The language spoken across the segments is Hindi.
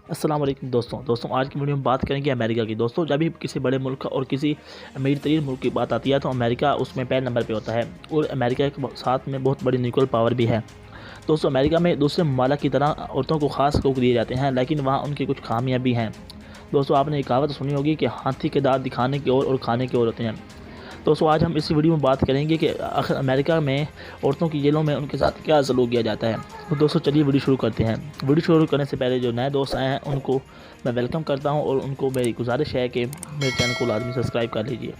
अस्सलाम वालेकुम दोस्तों आज की वीडियो में बात करेंगे अमेरिका की। दोस्तों जब भी किसी बड़े मुल्क और किसी अमीर तरीन मुल्क की बात आती है तो अमेरिका उसमें पहले नंबर पे होता है और अमेरिका के साथ में बहुत बड़ी न्यूक्लियर पावर भी है। दोस्तों अमेरिका में दूसरे ममालिक की तरह औरतों को खास हकूक़ दिए जाते हैं, लेकिन वहाँ उनकी कुछ खामियाँ भी हैं। दोस्तों आपने एक कहावत सुनी होगी कि हाथी के दाँत दिखाने की और खाने की ओर होते हैं। दोस्तों आज हम इस वीडियो में बात करेंगे कि आखिर अमेरिका में औरतों की जेलों में उनके साथ क्या सलूक किया जाता है। तो दोस्तों चलिए वीडियो शुरू करते हैं। वीडियो शुरू करने से पहले जो नए दोस्त आए हैं उनको मैं वेलकम करता हूं और उनको मेरी गुजारिश है कि मेरे चैनल को लाजमी सब्सक्राइब कर लीजिए।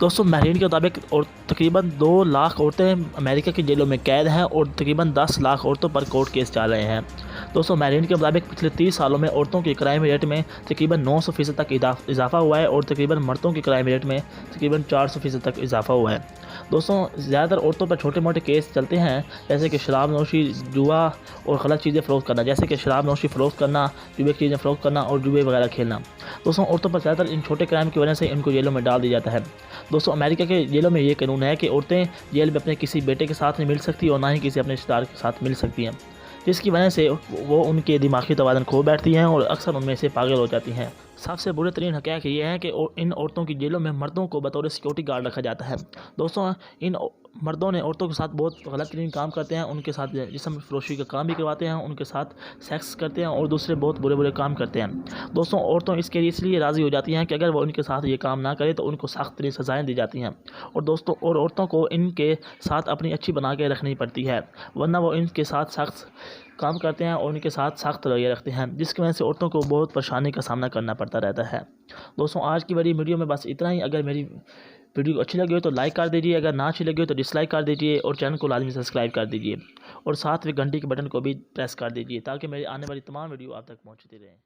दोस्तों महरीन के मुताबिक और तकरीबन 2 लाख औरतें अमेरिका की जेलों में कैद हैं और तकरीबन 10 लाख औरतों पर कोर्ट केस चल रहे हैं। दोस्तों महरीन के मुताबिक पिछले 30 सालों में औरतों के क्राइम रेट में तकरीबन 900% तक इजाफा हुआ है और तकरीबन मर्दों के क्राइम रेट में तकरीबन 400% तक इजाफा हुआ है। दोस्तों ज़्यादातर औरतों पर छोटे मोटे केस चलते हैं, जैसे कि शराब नोशी, जुआ और गलत चीज़ें फ़रोख्त करना, जैसे कि शराब नोशी फ़रोख्त करना, जुए की चीज़ें फ़रोख्त करना और जुए वगैरह खेलना। दोस्तों औरतों पर ज़्यादातर इन छोटे क्राइम की वजह से इनको जेलों में डाल दिया जाता है। दोस्तों अमेरिका के जेलों में ये कानून है कि औरतें जेल में अपने किसी बेटे के साथ नहीं मिल सकती और ना ही किसी अपने रिश्तेदार के साथ मिल सकती हैं, जिसकी वजह से वो उनके दिमागी तवाज़ुन खो बैठती हैं और अक्सर उनमें से पागल हो जाती हैं। सबसे बुरे तरीन हक़ीक़त ये है कि इन औरतों की जेलों में मर्दों को बतौर सिक्योरिटी गार्ड रखा जाता है। दोस्तों इन मर्दों ने औरतों के साथ बहुत गलत तरीन काम करते हैं, उनके साथ जिस्म फरोशी का काम भी करवाते हैं, उनके साथ सेक्स करते हैं और दूसरे बहुत बुरे बुरे काम करते हैं। दोस्तों औरतों इसके लिए इसलिए राज़ी हो जाती हैं कि अगर वो उनके साथ ये काम ना करे तो उनको सख्त तरीन सज़ाएँ दी जाती हैं और दोस्तों और औरतों को इनके साथ अपनी अच्छी बना के रखनी पड़ती है, वरना वो इनके साथ सख्त काम करते हैं और उनके साथ सख्त रवैया रखते हैं, जिसकी वजह से औरतों को बहुत परेशानी का सामना करना पड़ता रहता है। दोस्तों आज की बड़ी वीडियो में बस इतना ही। अगर मेरी वीडियो अच्छी लगी हो तो लाइक कर दीजिए, अगर ना अच्छी लगी हो तो डिसलाइक कर दीजिए और चैनल को लाजमी सब्सक्राइब कर दीजिए और साथ में घंटी के बटन को भी प्रेस कर दीजिए ताकि मेरी आने वाली तमाम वीडियो आप तक पहुँचती रहें।